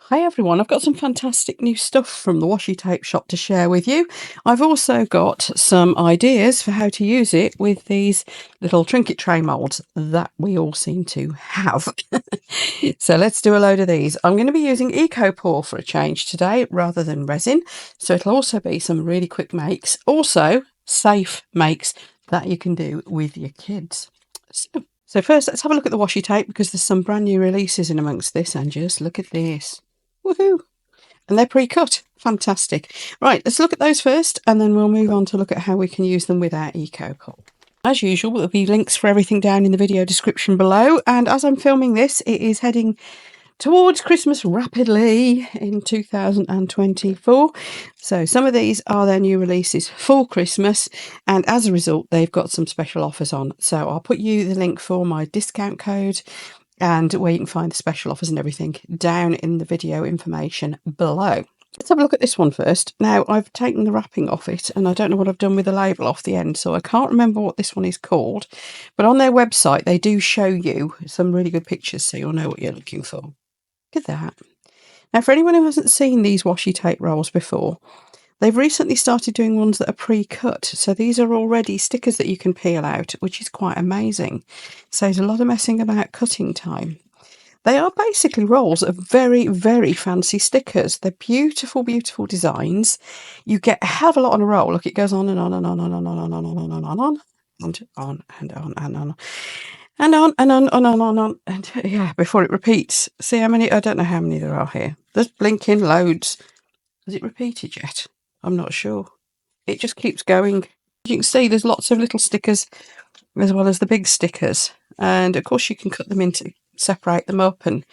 Hi everyone, I've got some fantastic new stuff from the Washi Tape Shop to share with you. I've also got some ideas for how to use it with these little Trinket tray moulds that we all seem to have. So let's do a load of these. I'm going to be using Eco-Pour for a change today rather than resin. So it'll also be some really quick makes, also safe makes that you can do with your kids. So first let's have a look at the washi tape because there's some brand new releases in amongst this, and just look at this. Woohoo! And they're pre-cut. Fantastic. Right, let's look at those first and then we'll move on to look at how we can use them with our Eco-Pour. As usual, there'll be links for everything down in the video description below, and as I'm filming this, it is heading towards Christmas rapidly in 2024. So some of these are their new releases for Christmas, and as a result they've got some special offers on. So I'll put you the link for my discount code and where you can find the special offers and everything down in the video information below. Let's have a look at this one first. Now, I've taken the wrapping off it and I don't know what I've done with the label off the end, so I can't remember what this one is called, but on their website they do show you some really good pictures so you'll know what you're looking for. Look at that. Now, for anyone who hasn't seen these washi tape rolls before, they've recently started doing ones that are pre-cut. So these are already stickers that you can peel out, which is quite amazing. Saves a lot of messing about cutting time. They are basically rolls of very, very fancy stickers. They're beautiful, beautiful designs. You get a hell of a lot on a roll. Look, it goes on and on and on and on and on and on and on and on and on and on and on. And on and on and on and on, and yeah, before it repeats. See how many? I don't know how many there are here. There's blinking loads. Has it repeated yet? I'm not sure. It just keeps going. You can see there's lots of little stickers as well as the big stickers, and of course you can cut them into, separate them up, and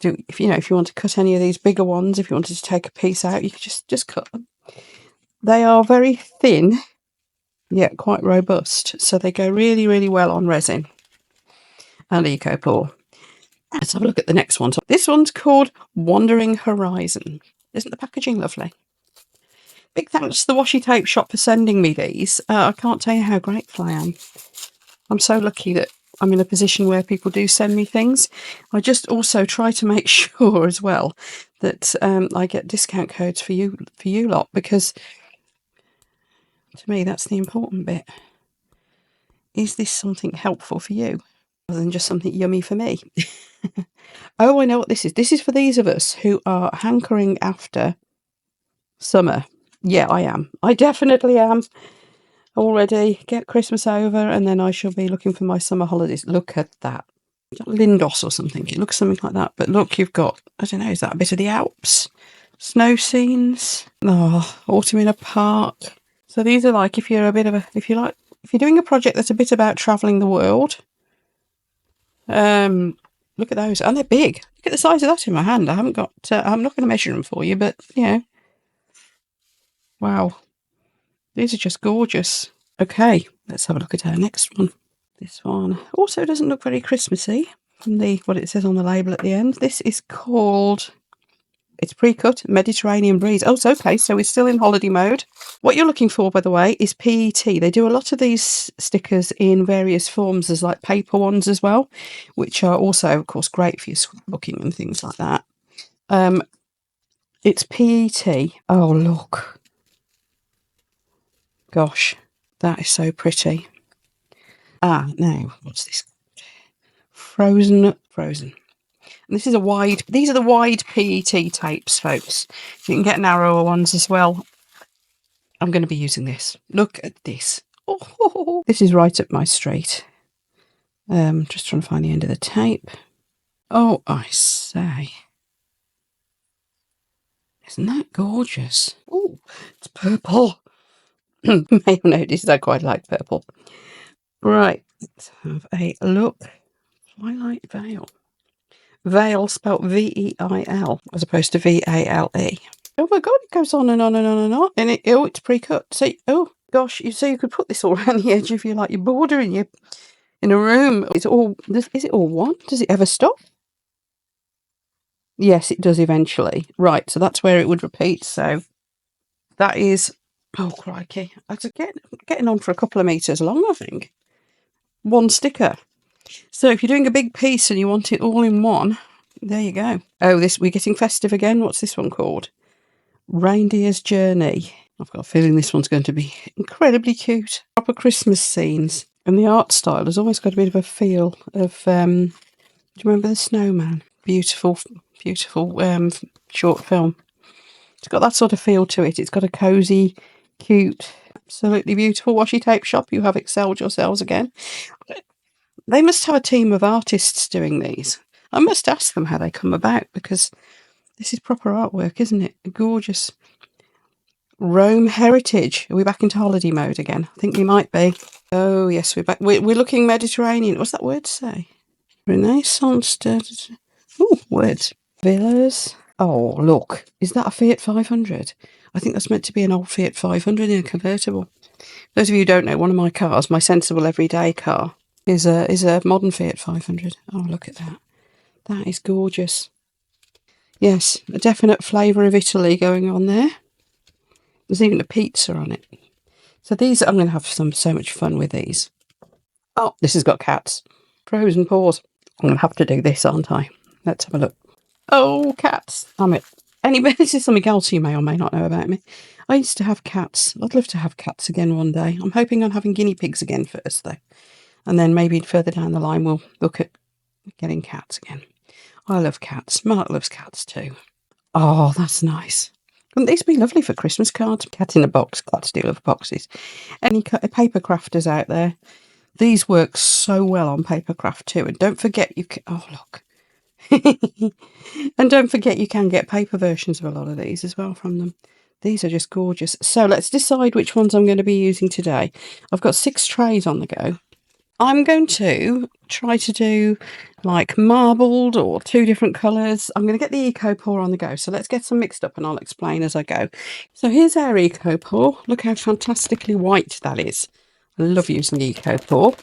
do, if you want to cut any of these bigger ones, if you wanted to take a piece out, you could just cut them. They are very thin, yet quite robust, so they go really, really well on resin and Eco-Pour. Let's have a look at the next one. So this one's called Wandering Horizon. Isn't the packaging lovely? Big thanks to the Washi Tape Shop for sending me these. I can't tell you how grateful I am. I'm so lucky that I'm in a position where people do send me things. I just also try to make sure as well that I get discount codes for you lot, because to me that's the important bit. Is this something helpful for you rather than just something yummy for me? Oh, I know what this is. This is for these of us who are hankering after summer. Yeah, I am. I definitely am. Already get Christmas over and then I shall be looking for my summer holidays. Look at that. Lindos or something. It looks something like that. But look, you've got, I don't know, is that a bit of the Alps? Snow scenes. Oh, autumn in a park. So these are like, if you're doing a project that's a bit about travelling the world. Look at those, and they're big. Look at the size of that in my hand. I haven't got. I'm not going to measure them for you, but wow, these are just gorgeous. Okay, let's have a look at our next one. This one also doesn't look very Christmassy from what it says on the label at the end. This is called. It's pre-cut Mediterranean Breeze. Oh, it's okay. So we're still in holiday mode. What you're looking for, by the way, is PET. They do a lot of these stickers in various forms. There's like paper ones as well, which are also, of course, great for your scrapbooking and things like that. It's PET. Oh, look. Gosh, that is so pretty. Now, what's this? Frozen. And this is these are the wide PET tapes, folks. You can get narrower ones as well. I'm going to be using this. Look at this. Oh, this is right up my street. Just trying to find the end of the tape. Oh, I say. Isn't that gorgeous? Oh, it's purple. May have noticed I quite like purple. Right, let's have a look. Twilight Veil. Veil spelt V-E-I-L as opposed to V-A-L-E. Oh my god, it goes on and on and on and on. And it's pre-cut. So, oh gosh, so you could put this all around the edge of your border in a room. Is it all one? Does it ever stop? Yes, it does eventually. Right, so that's where it would repeat. So that is, oh crikey, that's getting on for a couple of meters long, I think. One sticker. So if you're doing a big piece and you want it all in one, There you go. Oh, we're getting festive again. What's this one called? Reindeer's Journey. I've got a feeling this one's going to be incredibly cute. Proper Christmas scenes. And the art style has always got a bit of a feel of, do you remember The Snowman? Beautiful, beautiful short film. It's got that sort of feel to it. It's got a cosy, cute, absolutely beautiful Washi Tape Shop. You have excelled yourselves again. They must have a team of artists doing these. I must ask them how they come about, because this is proper artwork, isn't it? Gorgeous. Rome heritage. Are we back into holiday mode again? I think we might be. Oh, yes, we're back. We're looking Mediterranean. What's that word say? Renaissance. Oh, words. Villas. Oh, look. Is that a Fiat 500? I think that's meant to be an old Fiat 500 in a convertible. Those of you who don't know, one of my cars, my sensible everyday car, is a modern Fiat 500. Oh, look at that. That is gorgeous. Yes, a definite flavour of Italy going on there. There's even a pizza on it. So these, I'm going to have so much fun with these. Oh, this has got cats. Frozen paws. I'm going to have to do this, aren't I? Let's have a look. Oh, cats. This is something else you may or may not know about me. I used to have cats. I'd love to have cats again one day. I'm hoping on having guinea pigs again first, though. And then maybe further down the line, we'll look at getting cats again. I love cats. Mark loves cats too. Oh, that's nice. Wouldn't these be lovely for Christmas cards? Cat in a box. Cats do love boxes. Any paper crafters out there? These work so well on paper craft too. And don't forget you can... Oh, look. And don't forget you can get paper versions of a lot of these as well from them. These are just gorgeous. So let's decide which ones I'm going to be using today. I've got 6 trays on the go. I'm going to try to do like marbled or 2 different colours. I'm going to get the Eco Pour on the go. So let's get some mixed up and I'll explain as I go. So here's our Eco Pour. Look how fantastically white that is. I love using Eco Pour.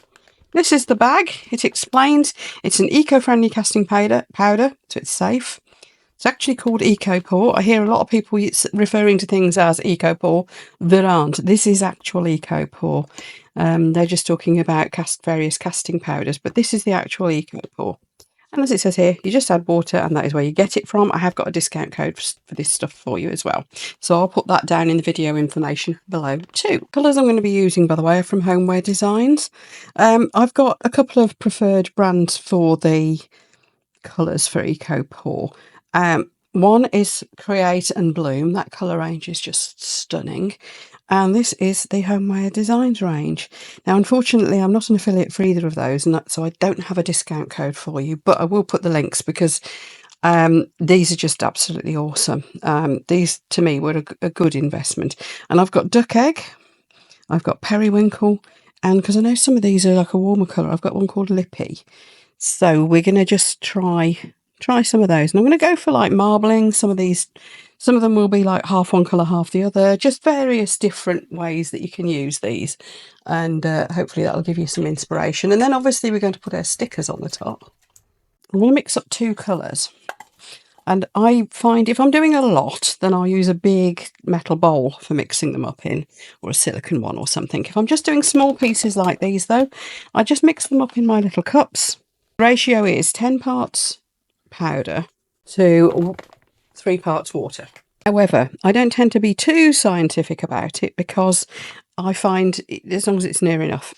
This is the bag. It explains it's an eco-friendly casting powder, so it's safe. It's actually called Eco Pour. I hear a lot of people referring to things as Eco Pour that aren't. This is actual Eco Pour. They're just talking about various casting powders, but this is the actual Eco Pour. And as it says here, you just add water and that is where you get it from. I have got a discount code for this stuff for you as well. So I'll put that down in the video information below too. Colours I'm going to be using, by the way, are from Homeware Designs. I've got a couple of preferred brands for the colours for Eco Pour. One is Create and Bloom. That colour range is just stunning. And this is the Homeware Designs range. Now, unfortunately, I'm not an affiliate for either of those, and so I don't have a discount code for you, but I will put the links because these are just absolutely awesome. These, to me, were a good investment. And I've got Duck Egg, I've got Periwinkle, and because I know some of these are like a warmer colour, I've got one called Lippy. So we're going to just try some of those. And I'm going to go for like marbling. Some of them will be like half one colour, half the other. Just various different ways that you can use these. And hopefully that'll give you some inspiration. And then obviously we're going to put our stickers on the top. I'm going to mix up 2 colours. And I find if I'm doing a lot, then I'll use a big metal bowl for mixing them up in, or a silicone one or something. If I'm just doing small pieces like these though, I just mix them up in my little cups. The ratio is 10 parts powder to 3 parts water. However, I don't tend to be too scientific about it because I find as long as it's near enough,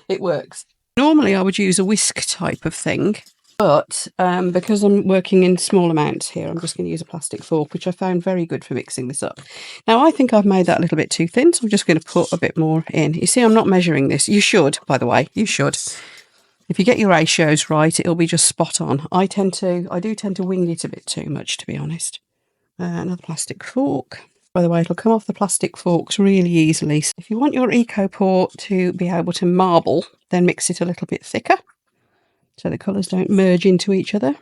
it works. Normally I would use a whisk type of thing, but because I'm working in small amounts here, I'm just going to use a plastic fork, which I found very good for mixing this up. Now, I think I've made that a little bit too thin, so I'm just going to put a bit more in. You see, I'm not measuring this. You should, by the way, you should. If you get your ratios right, it'll be just spot on. I do tend to wing it a bit too much, to be honest. Another plastic fork. By the way, it'll come off the plastic forks really easily. So if you want your Eco Pour to be able to marble, then mix it a little bit thicker so the colours don't merge into each other.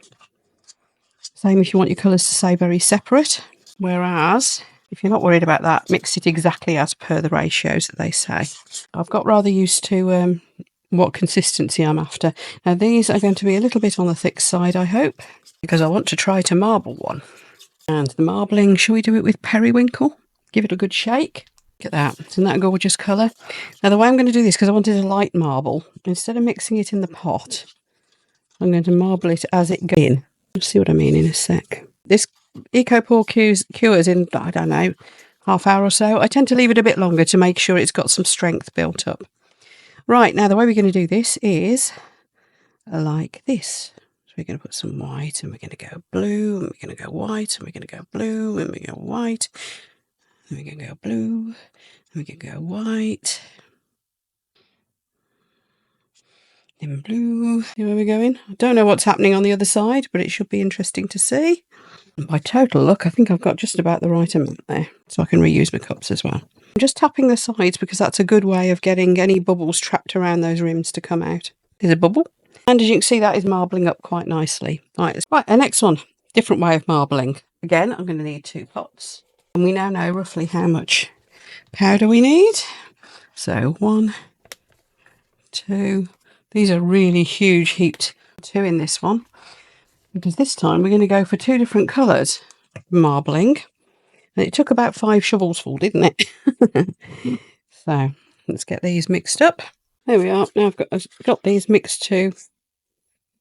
Same if you want your colours to stay very separate. Whereas, if you're not worried about that, mix it exactly as per the ratios that they say. I've got rather used to what consistency I'm after. Now these are going to be a little bit on the thick side, I hope, because I want to try to marble one. And the marbling, shall we do it with Periwinkle? Give it a good shake. Look at that. Isn't that a gorgeous colour? Now the way I'm going to do this, because I wanted a light marble, instead of mixing it in the pot, I'm going to marble it as it goes in. You'll see what I mean in a sec. This EcoPore cures in, I don't know, half hour or so. I tend to leave it a bit longer to make sure it's got some strength built up. Right, now the way we're going to do this is like this. So we're going to put some white, and we're going to go blue, and we're going to go white, and we're going to go blue, and we go white, and we're going to go blue, and we can go white, then blue. See where we're going? I don't know what's happening on the other side, but it should be interesting to see. And by total look, I think I've got just about the right amount there, so I can reuse my cups as well. I'm just tapping the sides because that's a good way of getting any bubbles trapped around those rims to come out. There's a bubble. And as you can see, that is marbling up quite nicely. Right, the next one, different way of marbling. Again, I'm going to need 2 pots. And we now know roughly how much powder we need. So 1, 2. These are really huge heaped 2 in this one. Because this time we're going to go for 2 different colours marbling. And it took about 5 shovels full, didn't it? So let's get these mixed up. There we are. Now I've got these mixed to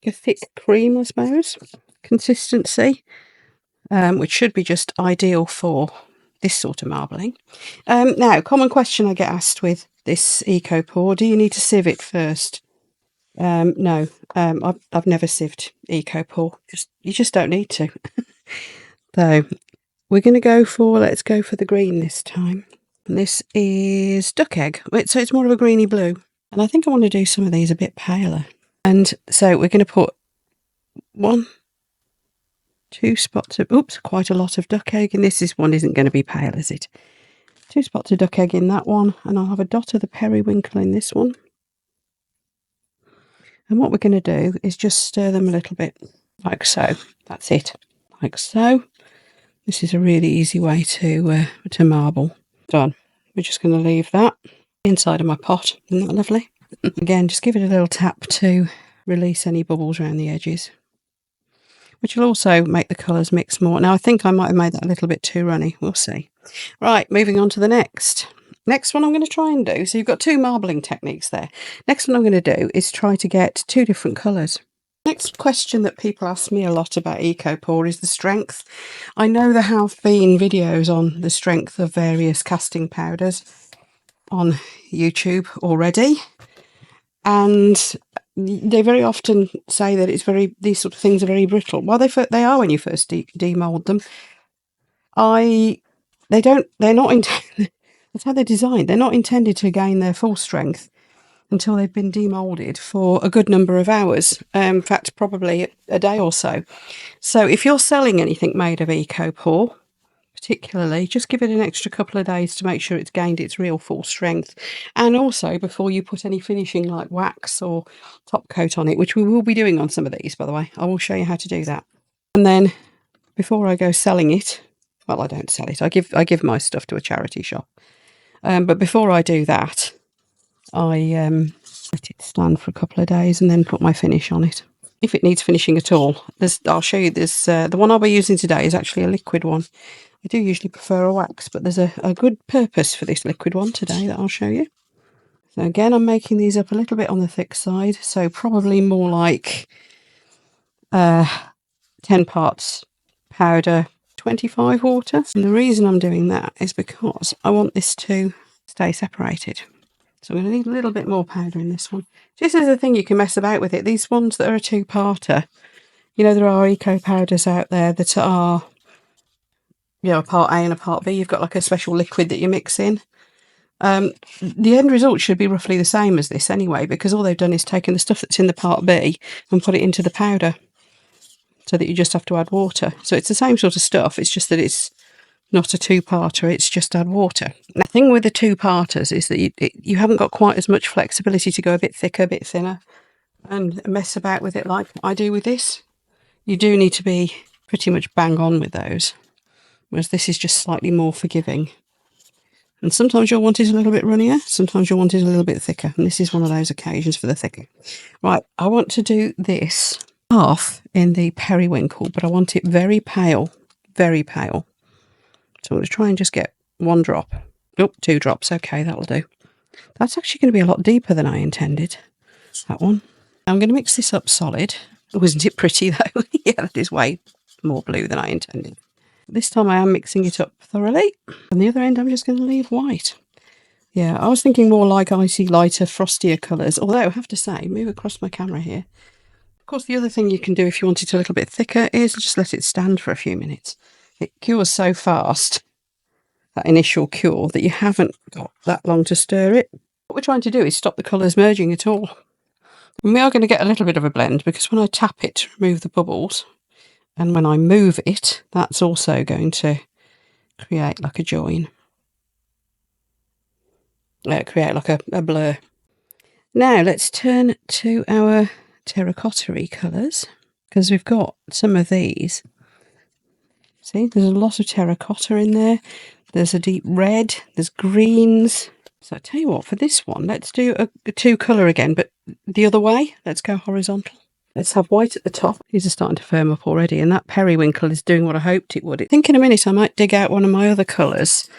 a thick cream, I suppose, consistency, which should be just ideal for this sort of marbling. Now, common question I get asked with this EcoPore: do you need to sieve it first? No, I've never sieved EcoPore. You just don't need to. So we're going to go for, let's go for the green this time. And this is duck egg. So it's more of a greeny blue. And I think I want to do some of these a bit paler. And so we're going to put 1, 2 spots of, oops, quite a lot of duck egg. And this one isn't going to be pale, is it? 2 spots of duck egg in that one. And I'll have a dot of the periwinkle in this one. And what we're going to do is just stir them a little bit, like so. That's it, like so. This is a really easy way to marble. Done. We're just going to leave that inside of my pot. Isn't that lovely? Again, just give it a little tap to release any bubbles around the edges, which will also make the colours mix more. Now, I think I might have made that a little bit too runny. We'll see. Right, moving on to the next. Next one I'm going to try and do, so you've got 2 marbling techniques there. Next one I'm going to do is try to get 2 different colours. Next question that people ask me a lot about EcoPore is the strength. I know there have been videos on the strength of various casting powders on YouTube already, and they very often say that these sort of things are very brittle. Well, they are when you first demold them. They're not intended. That's how they're designed. They're not intended to gain their full strength until they've been demolded for a good number of hours. In fact, probably a day or so. So if you're selling anything made of EcoPore, particularly, just give it an extra couple of days to make sure it's gained its real full strength. And also before you put any finishing like wax or top coat on it, which we will be doing on some of these, by the way. I will show you how to do that. And then before I go selling it, well, I don't sell it. I give my stuff to a charity shop. But before I do that, I let it stand for a couple of days and then put my finish on it. If it needs finishing at all, I'll show you this. The one I'll be using today is actually a liquid one. I do usually prefer a wax, but there's a good purpose for this liquid one today that I'll show you. So again, I'm making these up a little bit on the thick side, so probably more like 10 parts powder, 25 water. And the reason I'm doing that is because I want this to stay separated. So I'm going to need a little bit more powder in this one. Just as a thing, you can mess about with it. These ones that are a 2-parter, you know, there are eco powders out there that are, you know, a part A and a part B. You've got like a special liquid that you mix in. The end result should be roughly the same as this anyway, because all they've done is taken the stuff that's in the part B and put it into the powder, so that you just have to add water. So it's the same sort of stuff. It's just that it's not a 2-parter, it's just add water. The thing with the 2-parters is that you haven't got quite as much flexibility to go a bit thicker, a bit thinner, and mess about with it like I do with this. You do need to be pretty much bang on with those, whereas this is just slightly more forgiving. And sometimes you'll want it a little bit runnier, sometimes you'll want it a little bit thicker, and this is one of those occasions for the thicker. Right, I want to do this half in the periwinkle, but I want it very pale, very pale. So I'm going to try and just get 1 drop. Oh, 2 drops. Okay, that'll do. That's actually going to be a lot deeper than I intended, that one. I'm going to mix this up solid. Oh, isn't it pretty though? Yeah, that is way more blue than I intended. This time I am mixing it up thoroughly. On the other end, I'm just going to leave white. Yeah, I was thinking more like icy, lighter, frostier colours. Although, I have to say, move across my camera here. Of course, the other thing you can do if you want it a little bit thicker is just let it stand for a few minutes. It cures so fast, that initial cure, that you haven't got that long to stir it. What we're trying to do is stop the colours merging at all. And we are going to get a little bit of a blend because when I tap it to remove the bubbles, and when I move it, that's also going to create like a join. Create like a blur. Now let's turn to our terracotta-y colours, because we've got some of these. See, there's a lot of terracotta in there. There's a deep red, there's greens. So I tell you what, for this one, let's do a two colour again, but the other way. Let's go horizontal. Let's have white at the top. These are starting to firm up already, and that periwinkle is doing what I hoped it would. I think in a minute I might dig out one of my other colours.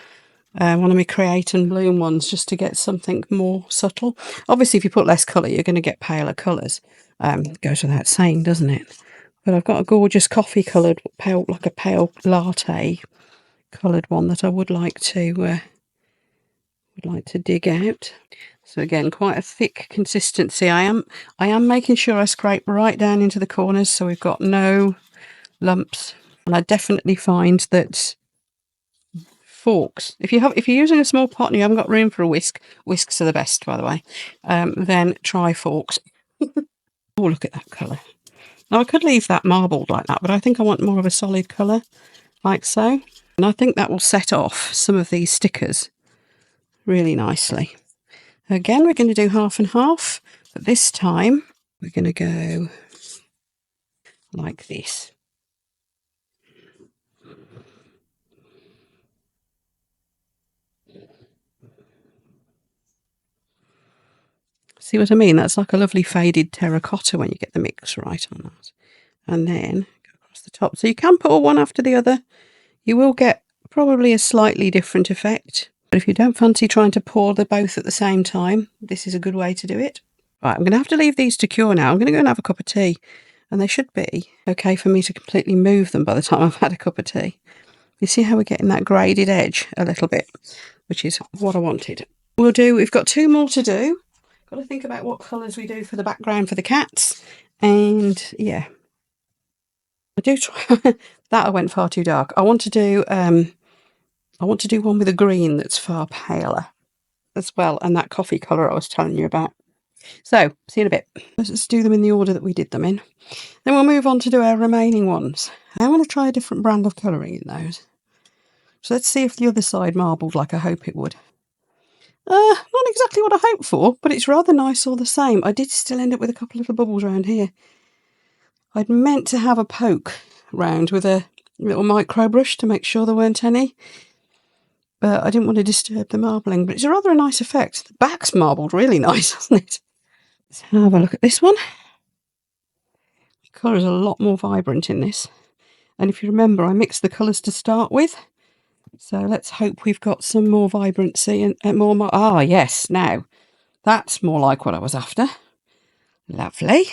One of my Create and Bloom ones, just to get something more subtle. Obviously, if you put less colour, you're going to get paler colours. Goes without saying, doesn't it? But I've got a gorgeous coffee coloured, pale, like a pale latte coloured one that I would like to dig out. So again, quite a thick consistency. I am making sure I scrape right down into the corners so we've got no lumps. And I definitely find that forks, if you're using a small pot and you haven't got room for a whisk, whisks are the best, by the way, then try forks. Oh, look at that colour. Now I could leave that marbled like that, but I think I want more of a solid colour, like so. And I think that will set off some of these stickers really nicely. Again, we're going to do half and half, but this time we're going to go like this. See what I mean? That's like a lovely faded terracotta when you get the mix right on that. And then go across the top. So you can put one after the other. You will get probably a slightly different effect. But if you don't fancy trying to pour the both at the same time, this is a good way to do it. Right, I'm going to have to leave these to cure now. I'm going to go and have a cup of tea. And they should be okay for me to completely move them by the time I've had a cup of tea. You see how we're getting that graded edge a little bit, which is what I wanted. We've got two more to do. Got to think about what colours we do for the background for the cats. And yeah, I do try that. I went far too dark. I want to do one with a green that's far paler as well, and that coffee colour I was telling you about. So see you in a bit. Let's do them in the order that we did them in. Then we'll move on to do our remaining ones. I want to try a different brand of colouring in those. So let's see if the other side marbled like I hope it would. Not exactly what I hoped for, but it's rather nice all the same. I did still end up with a couple of little bubbles around here. I'd meant to have a poke round with a little micro brush to make sure there weren't any, but I didn't want to disturb the marbling. But it's rather a nice effect. The back's marbled really nice, hasn't it? Let's have a look at this one. The colour is a lot more vibrant in this. And if you remember, I mixed the colours to start with. So let's hope we've got some more vibrancy and more... Ah, yes, now. That's more like what I was after. Lovely.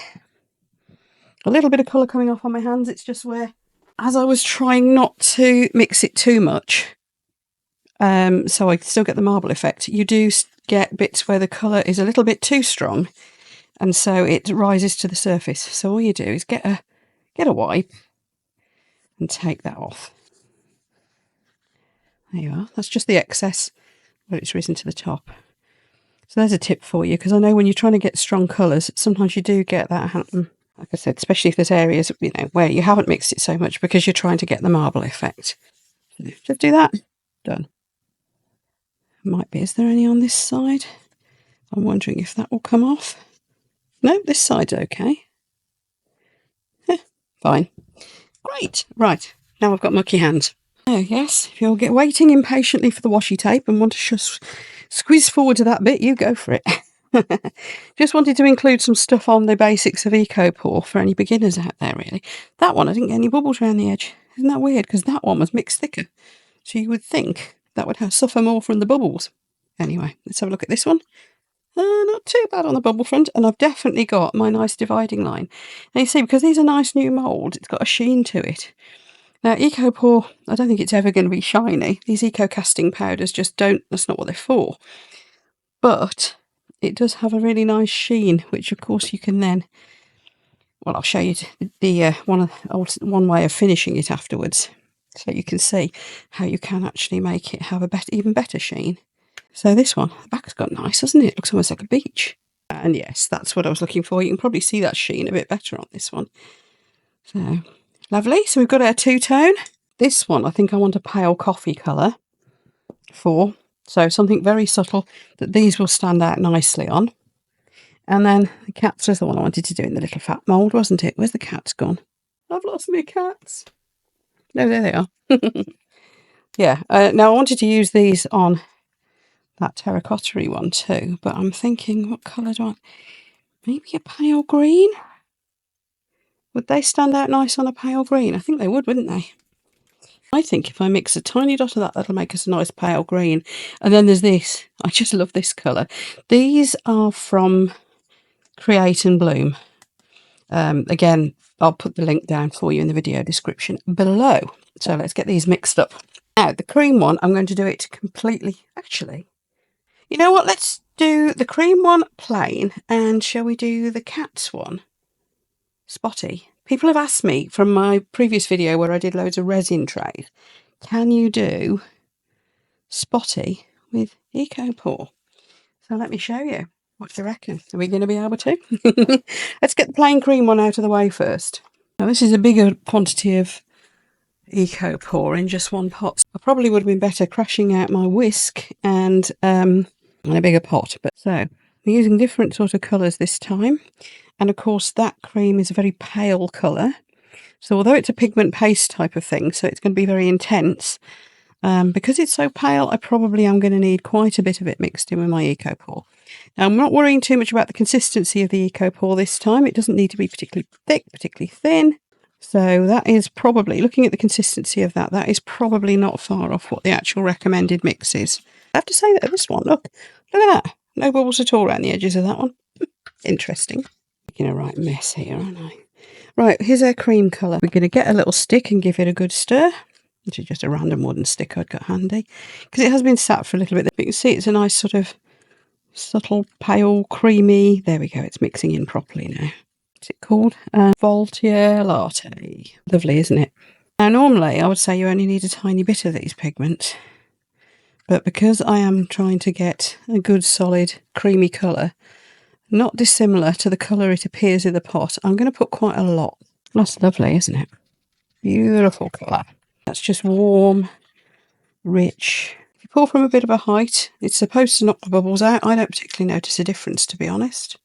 A little bit of colour coming off on my hands. It's just where, as I was trying not to mix it too much, so I still get the marble effect, you do get bits where the colour is a little bit too strong, and so it rises to the surface. So all you do is get a wipe and take that off. There you are. That's just the excess where it's risen to the top. So there's a tip for you, because I know when you're trying to get strong colours, sometimes you do get that happen. Like I said, especially if there's areas, where you haven't mixed it so much because you're trying to get the marble effect. Just do that. Done. Might be. Is there any on this side? I'm wondering if that will come off. No, this side's okay. Fine. Great. Right. Now I've got mucky hands. Oh, yes. If you're waiting impatiently for the washi tape and want to just squeeze forward to that bit, you go for it. Just wanted to include some stuff on the basics of eco-pour for any beginners out there, really. That one, I didn't get any bubbles around the edge. Isn't that weird? Because that one was mixed thicker. So you would think that would suffer more from the bubbles. Anyway, let's have a look at this one. Not too bad on the bubble front, and I've definitely got my nice dividing line. Now you see, because these are nice new mould, it's got a sheen to it. Now EcoPore, I don't think it's ever going to be shiny. These eco casting powders just don't, that's not what they're for. But it does have a really nice sheen, which of course you can then, well, I'll show you the one way of finishing it afterwards, so you can see how you can actually make it have a even better sheen. So this one, the back's got nice, hasn't it? It looks almost like a beach. And yes, that's what I was looking for. You can probably see that sheen a bit better on this one. So, lovely. So we've got our two-tone. This one, I think I want a pale coffee colour for. So something very subtle that these will stand out nicely on. And then the cats was the one I wanted to do in the little fat mould, wasn't it? Where's the cats gone? I've lost my cats. No, there they are. Yeah, now I wanted to use these on that terracotta-y one too, but I'm thinking, what colour do I want? Maybe a pale green? Would they stand out nice on a pale green? I think they would, wouldn't they? I think if I mix a tiny dot of that, that'll make us a nice pale green. And then there's this. I just love this colour. These are from Create and Bloom. Again, I'll put the link down for you in the video description below. So let's get these mixed up. Now, the cream one, I'm going to do it completely... Actually, you know what? Let's do the cream one plain, and shall we do the cats one spotty? People have asked me from my previous video where I did loads of resin trays, can you do spotty with EcoPore? So let me show you. What do you reckon? Are we going to be able to? Let's get the plain cream one out of the way first. Now this is a bigger quantity of EcoPore in just one pot. I probably would have been better crashing out my whisk and a bigger pot. But so we're using different sort of colours this time. And of course that cream is a very pale colour. So although it's a pigment paste type of thing, so it's going to be very intense, because it's so pale, I probably am going to need quite a bit of it mixed in with my EcoPore. Now I'm not worrying too much about the consistency of the EcoPore this time. It doesn't need to be particularly thick, particularly thin. So that is probably, looking at the consistency of that, that is probably not far off what the actual recommended mix is. I have to say that this one, look at that. No bubbles at all around the edges of that one. Interesting. Making a right mess here, aren't I? Right, here's our cream colour. We're going to get a little stick and give it a good stir. Which is just a random wooden stick I'd got handy. Because it has been sat for a little bit. You can see it's a nice sort of subtle, pale, creamy. There we go, it's mixing in properly now. What's it called? Voltaire Latte. Lovely, isn't it? Now normally I would say you only need a tiny bit of these pigments. But because I am trying to get a good solid creamy colour, not dissimilar to the colour it appears in the pot, I'm going to put quite a lot. That's lovely, isn't it? Beautiful colour. That's just warm, rich. If you pour from a bit of a height, it's supposed to knock the bubbles out. I don't particularly notice a difference, to be honest.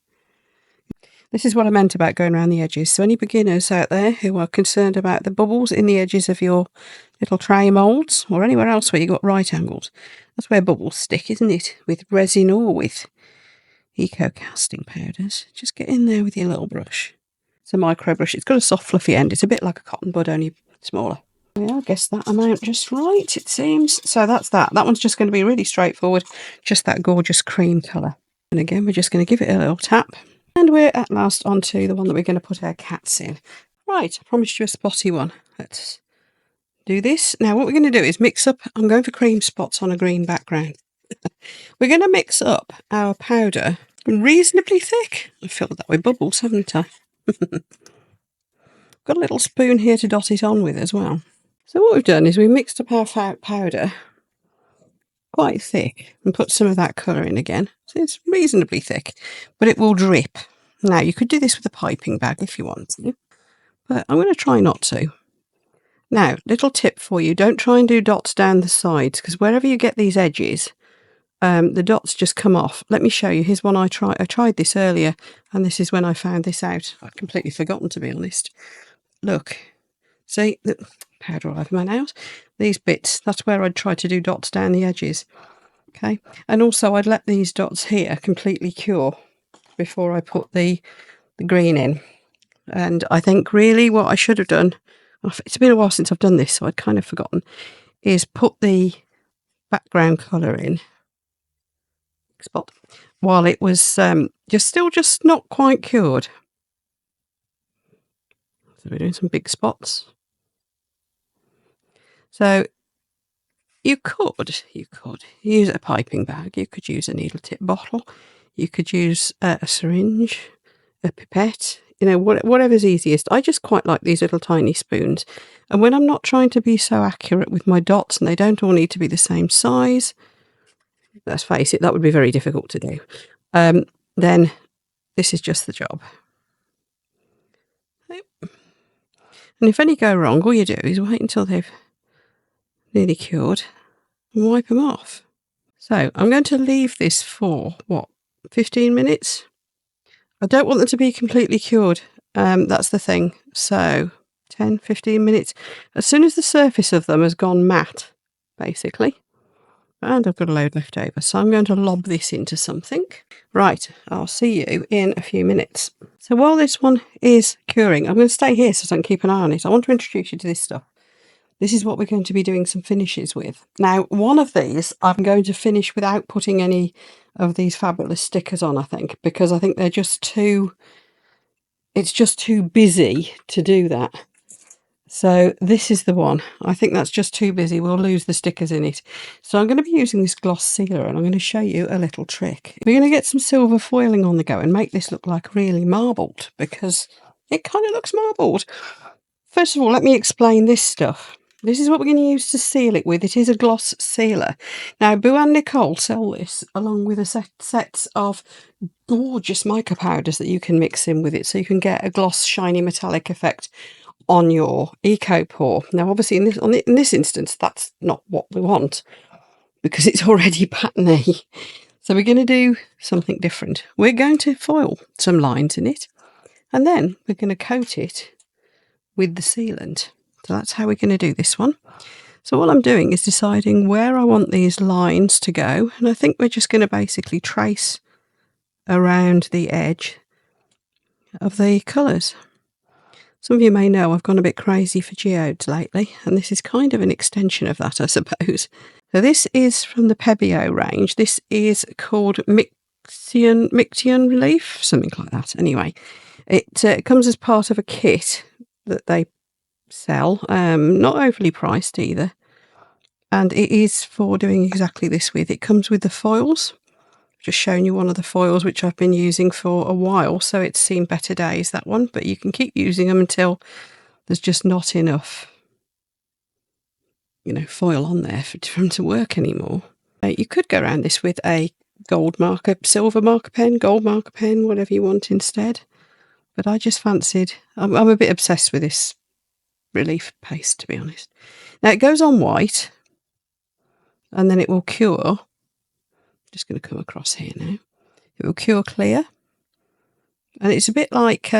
This is what I meant about going around the edges. So any beginners out there who are concerned about the bubbles in the edges of your little tray moulds or anywhere else where you've got right angles, that's where bubbles stick, isn't it? With resin or with eco casting powders. Just get in there with your little brush. It's a micro brush. It's got a soft fluffy end. It's a bit like a cotton bud, only smaller. Yeah, I guess that amount just right, it seems. So that's that. That one's just going to be really straightforward. Just that gorgeous cream colour. And again, we're just going to give it a little tap. And we're at last onto the one that we're going to put our cats in. Right, I promised you a spotty one. Let's do this. Now what we're going to do is mix up. I'm going for cream spots on a green background. We're going to mix up our powder reasonably thick. I've filled that with bubbles, haven't I? Got a little spoon here to dot it on with as well. So what we've done is we mixed up our powder quite thick and put some of that colour in again. So it's reasonably thick, but it will drip. Now you could do this with a piping bag if you want to, but I'm going to try not to. Now, little tip for you, don't try and do dots down the sides, because wherever you get these edges, the dots just come off. Let me show you. Here's one I tried. I tried this earlier, and this is when I found this out. I'd completely forgotten, to be honest. Look, see, the powder all over my nails. These bits, that's where I'd try to do dots down the edges. Okay, and also I'd let these dots here completely cure before I put the green in. And I think really what I should have done, it's been a while since I've done this, so I'd kind of forgotten, is put the background colour in. Spot. while it was just not quite cured. So we're doing some big spots. So you could use a piping bag, you could use a needle tip bottle, you could use a syringe, a pipette, you know, whatever's easiest. I just quite like these little tiny spoons. And when I'm not trying to be so accurate with my dots, and they don't all need to be the same size, let's face it, that would be very difficult to do, then this is just the job. And if any go wrong, all you do is wait until they've nearly cured and wipe them off. So I'm going to leave this for, what, 15 minutes? I don't want them to be completely cured. That's the thing. So 10, 15 minutes. As soon as the surface of them has gone matte, basically. And I've got a load left over. So I'm going to lob this into something. Right, I'll see you in a few minutes. So while this one is curing, I'm going to stay here so I can keep an eye on it. I want to introduce you to this stuff. This is what we're going to be doing some finishes with. Now, one of these I'm going to finish without putting any of these fabulous stickers on, I think, because I think they're just too, it's just too busy to do that. So this is the one. I think that's just too busy. We'll lose the stickers in it. So I'm going to be using this gloss sealer, and I'm going to show you a little trick. We're going to get some silver foiling on the go and make this look like really marbled, because it kind of looks marbled. First of all, let me explain this stuff. This is what we're going to use to seal it with. It is a gloss sealer. Now, Boo and Nicole sell this along with a set of gorgeous mica powders that you can mix in with it, so you can get a gloss, shiny, metallic effect on your eco pour. Now, obviously, in this instance, that's not what we want because it's already patterny. So we're going to do something different. We're going to foil some lines in it, and then we're going to coat it with the sealant. So that's how we're going to do this one. So what I'm doing is deciding where I want these lines to go, and I think we're just going to basically trace around the edge of the colours. Some of you may know I've gone a bit crazy for geodes lately, and this is kind of an extension of that, I suppose. So this is from the Pebeo range. This is called Mixion Relief, something like that. Anyway, it comes as part of a kit that they sell, not overly priced either, and it is for doing exactly this with. It comes with the foils. Just showing you one of the foils which I've been using for a while, so it's seen better days, that one, but you can keep using them until there's just not enough, you know, foil on there for them to work anymore. You could go around this with a gold marker, silver marker pen, gold marker pen, whatever you want instead, but I just fancied, I'm a bit obsessed with this relief paste, to be honest. Now it goes on white and then it will cure. Just going to come across here now. It will cure clear, and it's a bit like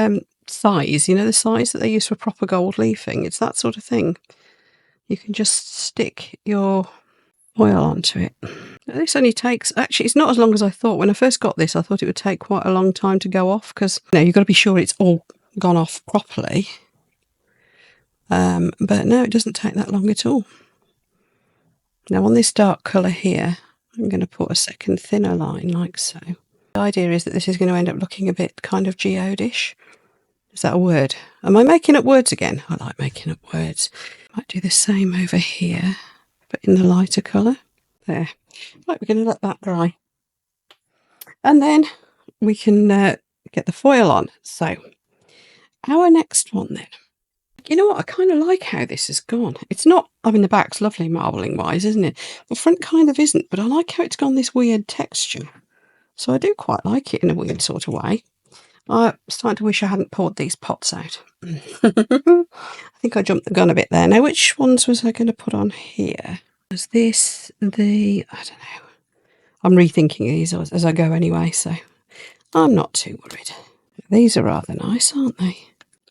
size, you know, the size that they use for proper gold leafing. It's that sort of thing. You can just stick your oil onto it. Now, this only takes, actually it's not as long as I thought. When I first got this, I thought it would take quite a long time to go off, because you know, you've got to be sure it's all gone off properly. But no, it doesn't take that long at all. Now on this dark colour here, I'm going to put a second thinner line like so. The idea is that this is going to end up looking a bit kind of geode-ish. Is that a word? Am I making up words again? I like making up words. Might do the same over here, but in the lighter colour. There. Right, we're going to let that dry. And then we can get the foil on. So, our next one then. You know what, I kind of like how this has gone. It's not, I mean, the back's lovely marbling wise, isn't it? The front kind of isn't, but I like how it's gone this weird texture. So I do quite like it in a weird sort of way. I'm starting to wish I hadn't poured these pots out. I think I jumped the gun a bit there. Now, which ones was I going to put on here? Was this I don't know. I'm rethinking these as I go anyway, so I'm not too worried. These are rather nice, aren't they?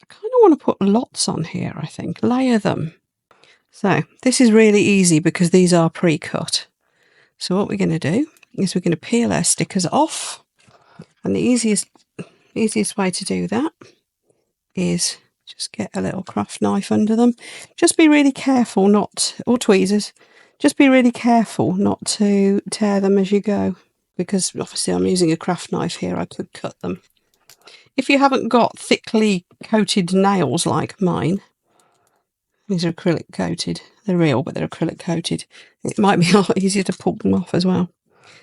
I kind of want to put lots on here, I think. Layer them. So this is really easy because these are pre-cut. So what we're going to do is we're going to peel our stickers off. And the easiest way to do that is just get a little craft knife under them. Just be really careful not, or tweezers, just be really careful not to tear them as you go. because obviously I'm using a craft knife here, I could cut them. If you haven't got thickly coated nails like mine, these are acrylic coated. They're real, but they're acrylic coated. It might be a lot easier to pull them off as well.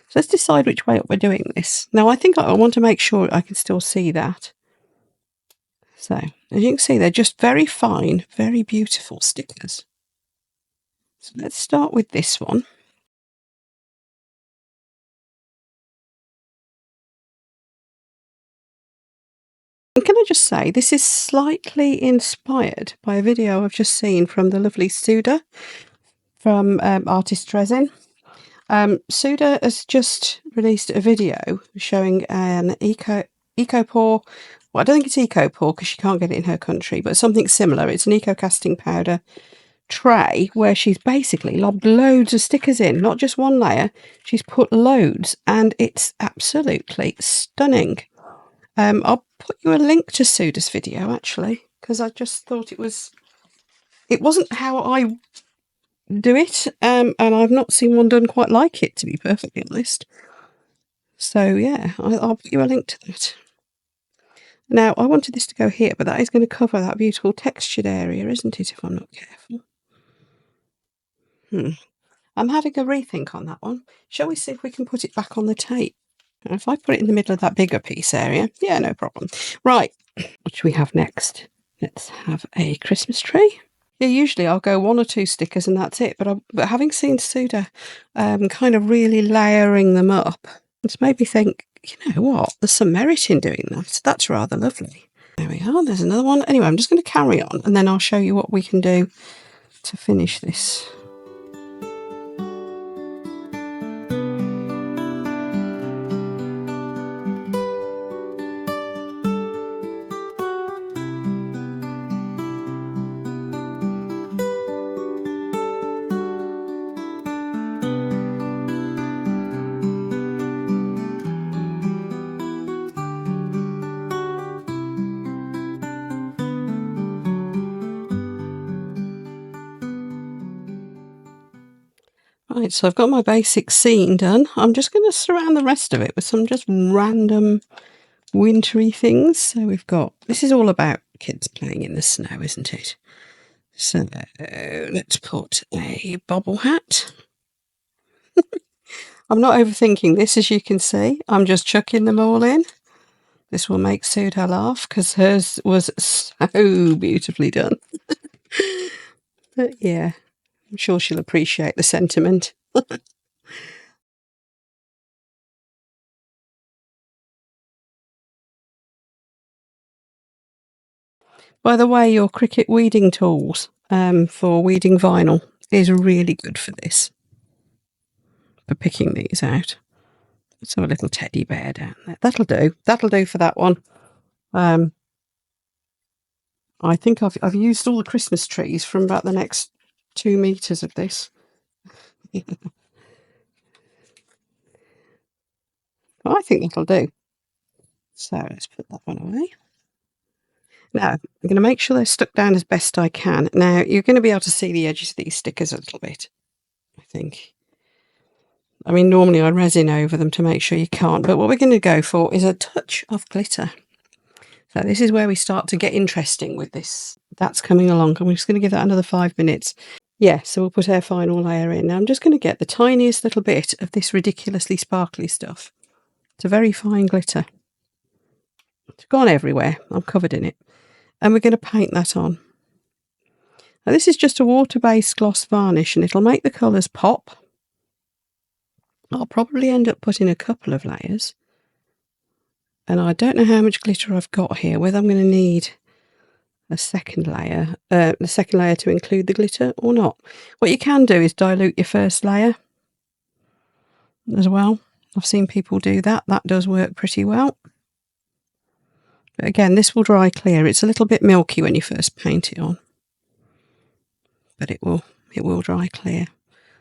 So let's decide which way up we're doing this. Now, I think I want to make sure I can still see that. So, as you can see, they're just very fine, very beautiful stickers. So let's start with this one. And can I just say, this is slightly inspired by a video I've just seen from the lovely Suda from Artist Resin. Suda has just released a video showing an eco-pour. Well, I don't think it's eco-pour because she can't get it in her country, but something similar. It's an eco-casting powder tray where she's basically lobbed loads of stickers in, not just one layer. She's put loads, and it's absolutely stunning. I'll put you a link to Suda's video, actually, because I just thought it wasn't how I do it, and I've not seen one done quite like it, to be perfectly honest. So yeah, I'll put you a link to that. Now, I wanted this to go here, but that is going to cover that beautiful textured area, isn't it, if I'm not careful? I'm having a rethink on that one. Shall we see if we can put it back on the tape? If I put it in the middle of that bigger piece area, yeah, no problem. Right, what should we have next? Let's have a Christmas tree. Yeah, usually I'll go 1 or 2 stickers and that's it, but having seen Suda kind of really layering them up, it's made me think, you know what, there's some merit in doing that. That's rather lovely. There we are, there's another one. Anyway, I'm just going to carry on and then I'll show you what we can do to finish this. Right, so I've got my basic scene done. I'm just going to surround the rest of it with some just random wintry things. So we've got, this is all about kids playing in the snow, isn't it? So let's put a bobble hat. I'm not overthinking this, as you can see. I'm just chucking them all in. This will make Suda laugh because hers was so beautifully done. But yeah, I'm sure she'll appreciate the sentiment. By the way, your Cricut weeding tools for weeding vinyl is really good for this, for picking these out. So a little teddy bear down there. That'll do. That'll do for that one. I think I've used all the Christmas trees from about the next 2 meters of this. I think that'll do. So let's put that one away. Now, I'm going to make sure they're stuck down as best I can. Now, you're going to be able to see the edges of these stickers a little bit, I think. I mean, normally I resin over them to make sure you can't, but what we're going to go for is a touch of glitter. So this is where we start to get interesting with this. That's coming along. I'm just going to give that another 5 minutes. Yeah, so we'll put our final layer in. Now I'm just going to get the tiniest little bit of this ridiculously sparkly stuff. It's a very fine glitter. It's gone everywhere. I'm covered in it. And we're going to paint that on. Now this is just a water-based gloss varnish and it'll make the colours pop. I'll probably end up putting a couple of layers. And I don't know how much glitter I've got here, whether I'm going to need a second layer, to include the glitter or not. What you can do is dilute your first layer as well. I've seen people do that. That does work pretty well. But again, this will dry clear. It's a little bit milky when you first paint it on, but it will dry clear.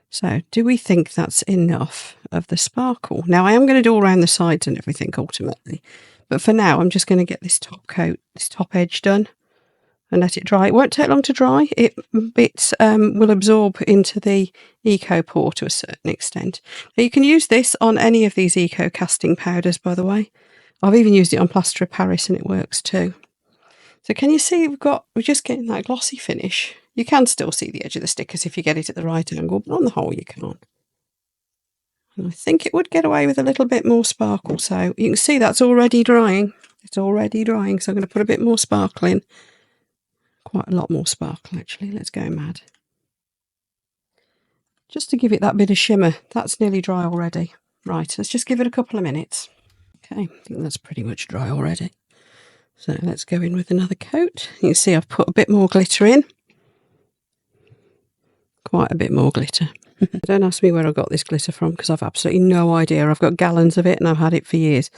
So do we think that's enough of the sparkle? Now I am going to do all around the sides and everything ultimately, but for now I'm just going to get this top coat, this top edge done. and let it dry. It won't take long to dry. It will absorb into the Eco Pour to a certain extent. Now you can use this on any of these Eco casting powders, by the way. I've even used it on plaster of Paris and it works too. So can you see we're just getting that glossy finish. You can still see the edge of the stickers if you get it at the right angle, but on the whole you can't. And I think it would get away with a little bit more sparkle. So you can see that's already drying. It's already drying, so I'm going to put a bit more sparkle in. Quite a lot more sparkle, actually. Let's go mad. Just to give it that bit of shimmer. That's nearly dry already. Right, let's just give it a couple of minutes. Okay, I think that's pretty much dry already. So let's go in with another coat. You can see I've put a bit more glitter in. Quite a bit more glitter. Don't ask me where I got this glitter from, because I've absolutely no idea. I've got gallons of it and I've had it for years.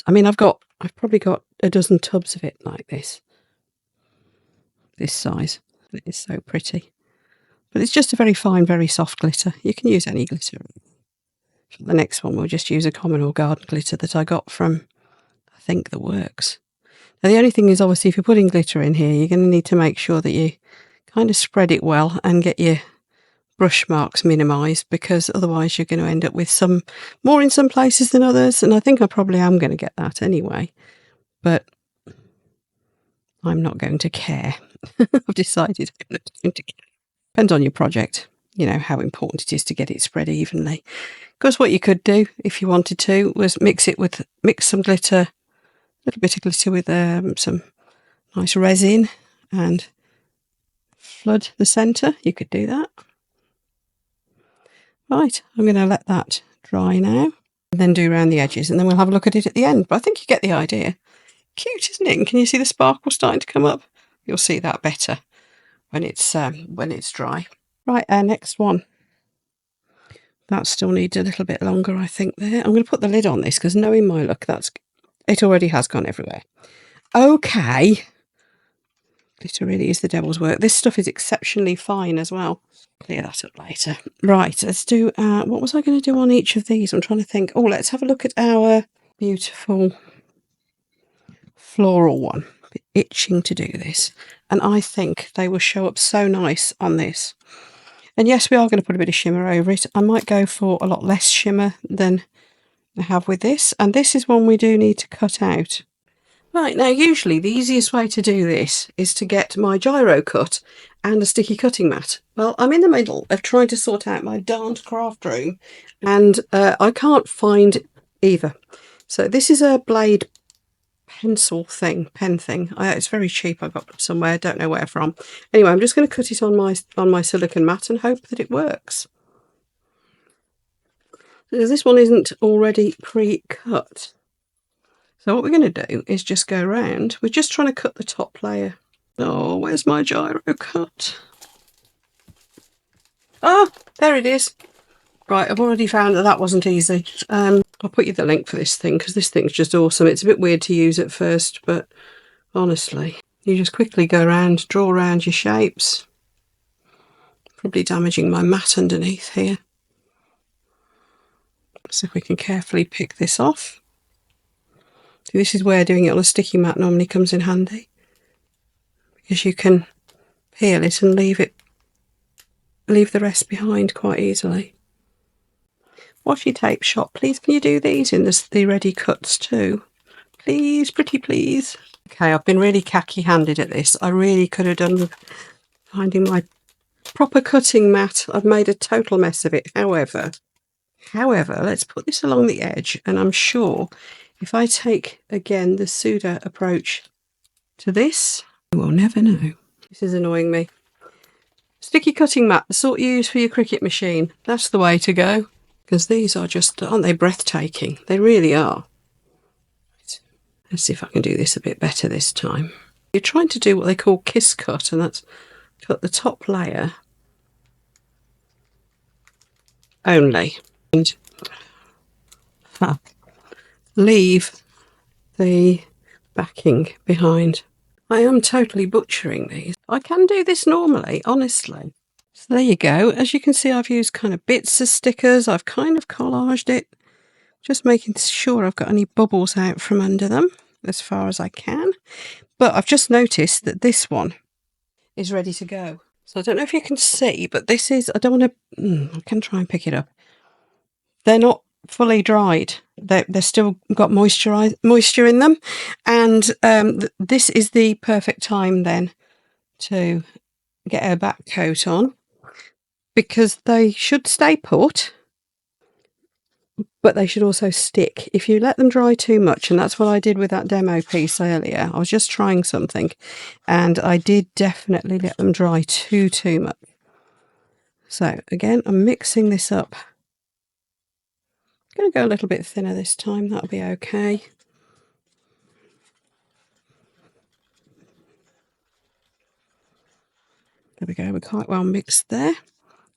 I mean, I've probably got a dozen tubs of it like this size. It is so pretty. But it's just a very fine, very soft glitter. You can use any glitter. For the next one, we'll just use a common or garden glitter that I got from, I think, The Works. Now, the only thing is, obviously, if you're putting glitter in here, you're going to need to make sure that you kind of spread it well and get your brush marks minimised, because otherwise you're going to end up with some more in some places than others, and I think I probably am going to get that anyway, but I'm not going to care. I've decided I'm not going to care. Depends on your project, you know, how important it is to get it spread evenly. Because what you could do, if you wanted to, was mix some glitter, a little bit of glitter with some nice resin, and flood the centre. You could do that. Right, I'm going to let that dry now, and then do around the edges, and then we'll have a look at it at the end. But I think you get the idea. Cute, isn't it? And can you see the sparkle starting to come up? You'll see that better when it's dry. Right, our next one. That still needs a little bit longer, I think. There, I'm going to put the lid on this, because knowing my luck, it already has gone everywhere. Okay. Glitter really is the devil's work. This stuff is exceptionally fine as well. Clear that up later. Right, let's do, what was I going to do on each of these? I'm trying to think. Oh, let's have a look at our beautiful floral one. I'm a bit itching to do this. And I think they will show up so nice on this. And yes, we are going to put a bit of shimmer over it. I might go for a lot less shimmer than I have with this. And this is one we do need to cut out. Right, now usually the easiest way to do this is to get my gyro cut and a sticky cutting mat. Well, I'm in the middle of trying to sort out my darned craft room, and I can't find either. So this is a blade pen thing. It's very cheap. I got it somewhere, don't know where from. Anyway, I'm just going to cut it on my silicone mat and hope that it works. Because this one isn't already pre-cut. So what we're going to do is just go around. We're just trying to cut the top layer. Oh, where's my gyro cut? Ah, there it is. Right, I've already found that wasn't easy. I'll put you the link for this thing, because this thing's just awesome. It's a bit weird to use at first, but honestly, you just quickly go around, draw around your shapes. Probably damaging my mat underneath here. So if we can carefully pick this off. This is where doing it on a sticky mat normally comes in handy, because you can peel it and leave the rest behind quite easily. Washi Tape Shop, please can you do these in the ready cuts too? Please, pretty please. Okay, I've been really khaki-handed at this. I really could have done with finding my proper cutting mat. I've made a total mess of it. However, let's put this along the edge, and I'm sure if I take, again, the Suno approach to this, you will never know. This is annoying me. Sticky cutting mat, the sort you use for your Cricut machine. That's the way to go. Because these are just, aren't they breathtaking? They really are. Let's see if I can do this a bit better this time. You're trying to do what they call kiss cut, and that's cut the top layer only. And leave the backing behind. I am totally butchering these. I can do this normally, honestly. So there you go. As you can see, I've used kind of bits of stickers. I've kind of collaged it, just making sure I've got any bubbles out from under them. as far as I can. But I've just noticed that this one is ready to go. So I don't know if you can see, but this is, I don't want to, I can try and pick it up. They're not fully dried. They're still got moisture in them. And this is the perfect time then to get a back coat on, because they should stay put, but they should also stick. If you let them dry too much, and that's what I did with that demo piece earlier, I was just trying something, and I did definitely let them dry too much. So again, I'm mixing this up. I'm going to go a little bit thinner this time, that'll be okay. There we go, we're quite well mixed there.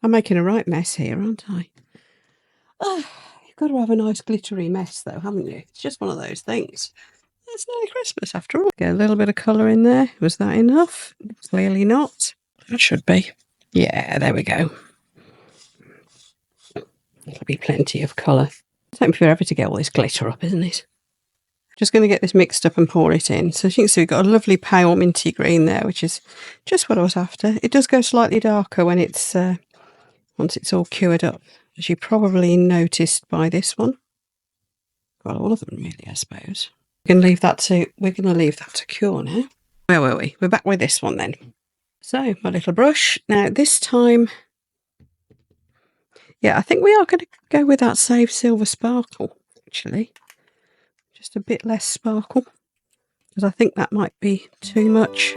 I'm making a right mess here, aren't I? Oh, you've got to have a nice glittery mess though, haven't you? It's just one of those things. It's nearly Christmas after all. Get a little bit of colour in there. Was that enough? Clearly not. That should be. Yeah, there we go. There'll be plenty of colour. It's taking me forever to get all this glitter up, isn't it? Just going to get this mixed up and pour it in. So as you can see, we've got a lovely pale minty green there, which is just what I was after. It does go slightly darker when it's once it's all cured up, as you probably noticed by this one. Well, all of them really, I suppose. We're going to leave that to cure now. Where were we? We're back with this one then. So my little brush. Now this time, yeah, I think we are going to go with that Save Silver Sparkle, actually. Just a bit less sparkle, because I think that might be too much.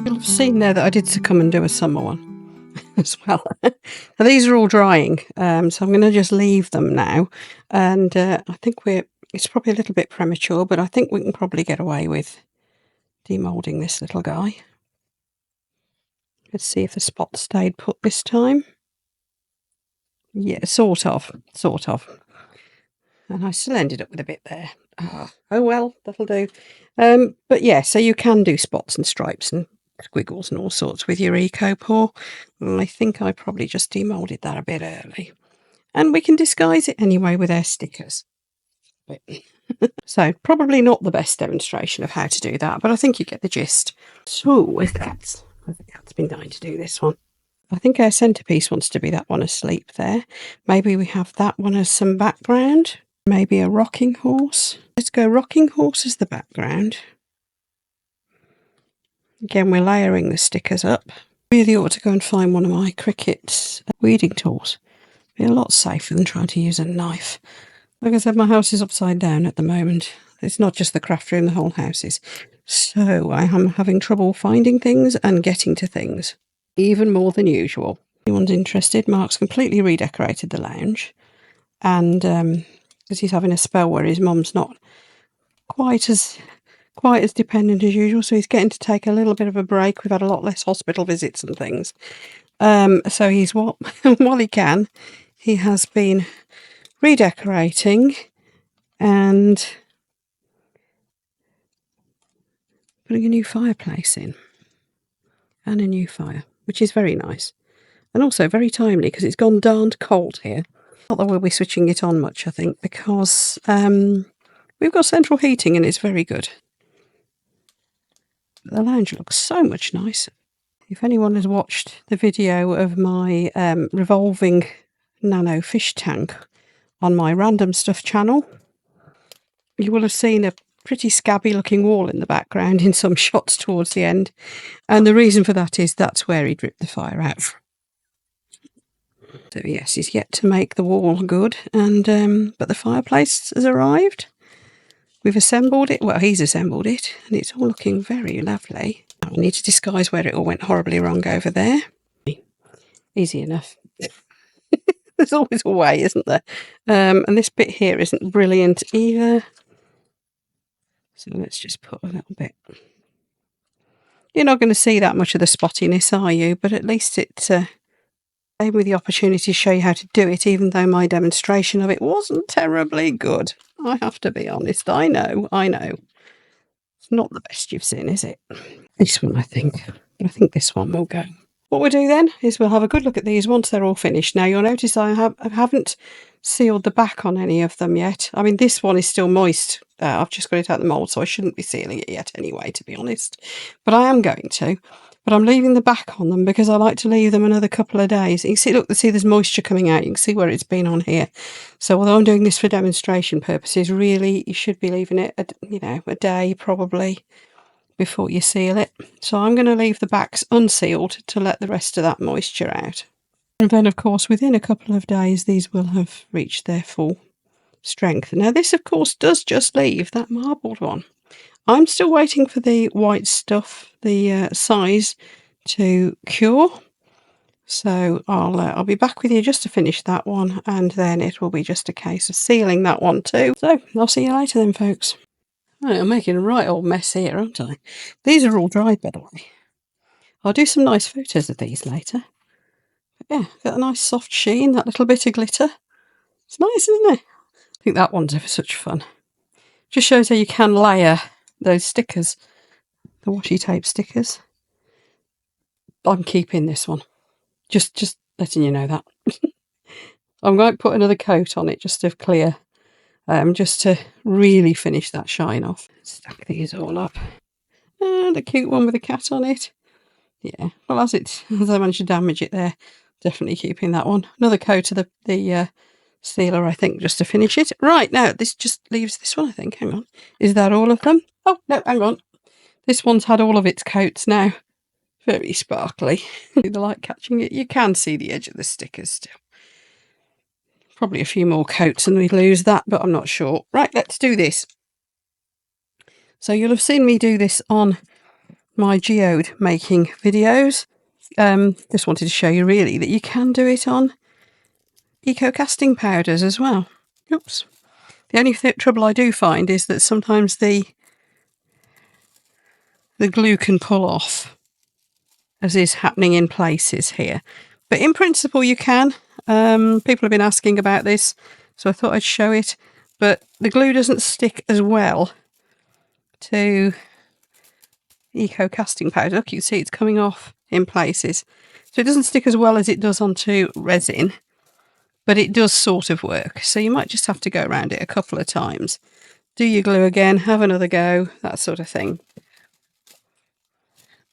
You'll have seen there that I did come and do a summer one as well. Now, these are all drying, so I'm going to just leave them now. And I think it's probably a little bit premature, but I think we can probably get away with demoulding this little guy. Let's see if the spot stayed put this time. Yeah, sort of. And I still ended up with a bit there. Oh well, that'll do. But yeah, so you can do spots and stripes and squiggles and all sorts with your Eco Pour. I think I probably just demoulded that a bit early. And we can disguise it anyway with our stickers. So probably not the best demonstration of how to do that, but I think you get the gist. So where's the cats? The cat's been dying to do this one. I think our centrepiece wants to be that one asleep there. Maybe we have that one as some background. Maybe a rocking horse. Let's go rocking horse as the background. Again, we're layering the stickers up. Really ought to go and find one of my Cricut weeding tools. Be a lot safer than trying to use a knife. Like I said, my house is upside down at the moment. It's not just the craft room, the whole house is. So I am having trouble finding things and getting to things. Even more than usual. If anyone's interested, Mark's completely redecorated the lounge. And because he's having a spell where his mum's not quite as dependent as usual, so he's getting to take a little bit of a break. We've had a lot less hospital visits and things. So he's while he can, he has been redecorating and putting a new fireplace in and a new fire, which is very nice and also very timely because it's gone darned cold here. Not that we'll be switching it on much, I think, because we've got central heating and it's very good. The lounge looks so much nicer. If anyone has watched the video of my revolving nano fish tank on my random stuff channel, you will have seen a pretty scabby looking wall in the background in some shots towards the end, and the reason for that is that's where he'd ripped the fire out from. So yes, he's yet to make the wall good, and but the fireplace has arrived. We've assembled it, well, he's assembled it, and it's all looking very lovely. I need to disguise where it all went horribly wrong over there. Easy enough. There's always a way, isn't there? And this bit here isn't brilliant either. So let's just put a little bit. You're not going to see that much of the spottiness, are you? But at least it gave me the opportunity to show you how to do it, even though my demonstration of it wasn't terribly good. I have to be honest. I know. It's not the best you've seen, is it? This one, I think. I think this one will go. What we'll do then is we'll have a good look at these once they're all finished. Now you'll notice I haven't sealed the back on any of them yet. I mean, this one is still moist. I've just got it out of the mould, so I shouldn't be sealing it yet anyway, to be honest. But I am going to. But I'm leaving the back on them because I like to leave them another couple of days. You can see, look, see there's moisture coming out. You can see where it's been on here. So although I'm doing this for demonstration purposes, really you should be leaving it, a day probably before you seal it. So I'm going to leave the backs unsealed to let the rest of that moisture out. And then, of course, within a couple of days, these will have reached their full strength. Now, this, of course, does just leave that marbled one. I'm still waiting for the white stuff, the size, to cure. So I'll be back with you just to finish that one, and then it will be just a case of sealing that one too. So I'll see you later then, folks. Right, I'm making a right old mess here, aren't I? These are all dried, by the way. I'll do some nice photos of these later. But yeah, got a nice soft sheen, that little bit of glitter. It's nice, isn't it? I think that one's ever such fun. Just shows how you can layer those stickers, the washi tape stickers. I'm keeping this one. Just letting you know that. I'm going to put another coat on it just to clear. Just to really finish that shine off. Stack these all up. And a cute one with a cat on it. Yeah, well, as I managed to damage it there, definitely keeping that one. Another coat of the sealer, I think, just to finish it. Right, now, this just leaves this one, I think. Hang on. Is that all of them? Oh, no, hang on. This one's had all of its coats now. Very sparkly. The light catching it. You can see the edge of the stickers still. Probably a few more coats and we lose that, but I'm not sure. Right, let's do this. So you'll have seen me do this on my Geode making videos. Just wanted to show you really that you can do it on eco casting powders as well. Oops. The only trouble I do find is that sometimes the glue can pull off, as is happening in places here. But in principle you can. People have been asking about this, so I thought I'd show it. But the glue doesn't stick as well to eco casting powder. Look, you can see it's coming off in places. So it doesn't stick as well as it does onto resin, but it does sort of work. So you might just have to go around it a couple of times. Do your glue again, have another go, that sort of thing,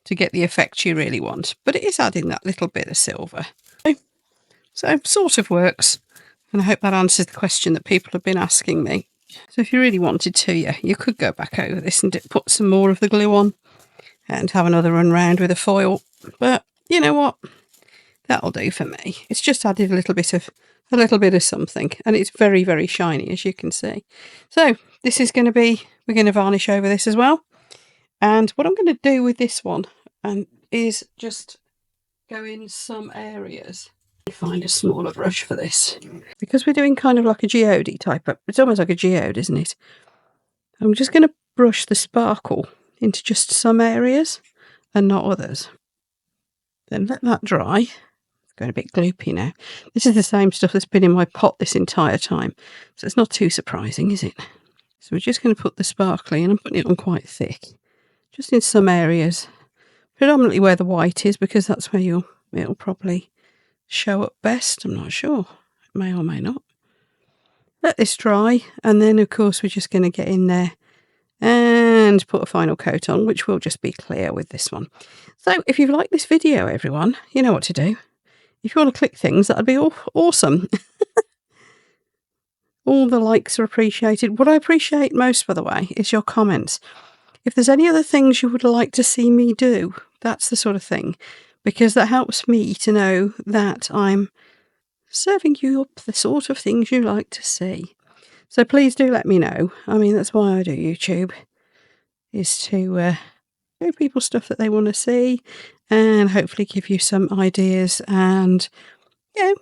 to get the effect you really want. But it is adding that little bit of silver. So sort of works, and I hope that answers the question that people have been asking me. So if you really wanted to, yeah, you could go back over this and put some more of the glue on and have another run round with a foil. But you know what? That'll do for me. It's just added a little bit of something, and it's very, very shiny, as you can see. So this is going to be, we're going to varnish over this as well. And what I'm going to do with this one is just go in some areas. Find a smaller brush for this, because we're doing kind of like a geode type. It's almost like a geode, isn't it? I'm just going to brush the sparkle into just some areas and not others. Then let that dry. Going a bit gloopy now. This is the same stuff that's been in my pot this entire time, so it's not too surprising, is it? So we're just going to put the sparkly, and I'm putting it on quite thick, just in some areas, predominantly where the white is, because that's where it'll probably show up best. I'm not sure. It may or may not. Let this dry, and then of course we're just going to get in there and put a final coat on, which will just be clear with this one. So if you've liked this video, everyone, you know what to do. If you want to click things, that'd be awesome. All the likes are appreciated. What I appreciate most, by the way, is your comments. If there's any other things you would like to see me do, that's the sort of thing, because that helps me to know that I'm serving you up the sort of things you like to see. So please do let me know. I mean, that's why I do YouTube, is to show people stuff that they want to see and hopefully give you some ideas, and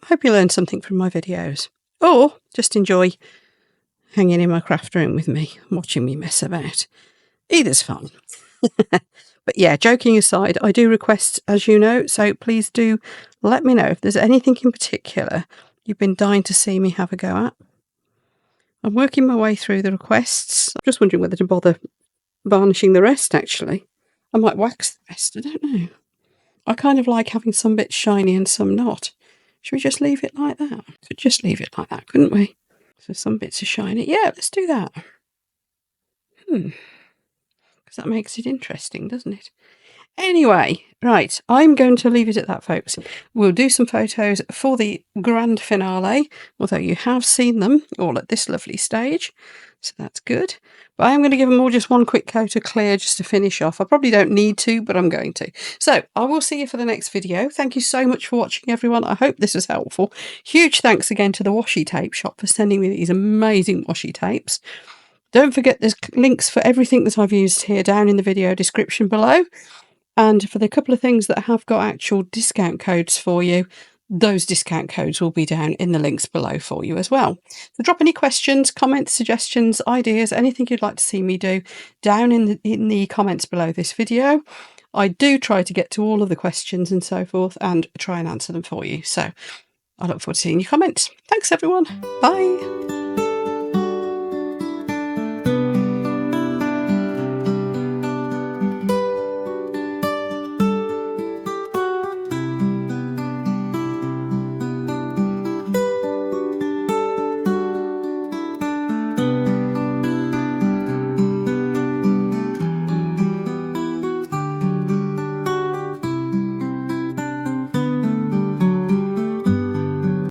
hope you learn something from my videos, or just enjoy hanging in my craft room with me, watching me mess about. Either's fun. But yeah, joking aside, I do request, as you know, so please do let me know if there's anything in particular you've been dying to see me have a go at. I'm working my way through the requests. I'm just wondering whether to bother varnishing the rest, actually. I might wax the rest, I don't know. I kind of like having some bits shiny and some not. Should we just leave it like that? Could just leave it like that, couldn't we? So some bits are shiny. Yeah, let's do that. Because that makes it interesting, doesn't it? Anyway, right, I'm going to leave it at that, folks. We'll do some photos for the grand finale, although you have seen them all at this lovely stage, so that's good. But I am going to give them all just one quick coat of clear just to finish off. I probably don't need to, but I'm going to. So I will see you for the next video. Thank you so much for watching, everyone. I hope this was helpful. Huge thanks again to the Washi Tape Shop for sending me these amazing washi tapes. Don't forget there's links for everything that I've used here down in the video description below. And for the couple of things that have got actual discount codes for you, those discount codes will be down in the links below for you as well. So drop any questions, comments, suggestions, ideas, anything you'd like to see me do down in the comments below this video. I do try to get to all of the questions and so forth and try and answer them for you. So I look forward to seeing your comments. Thanks, everyone. Bye.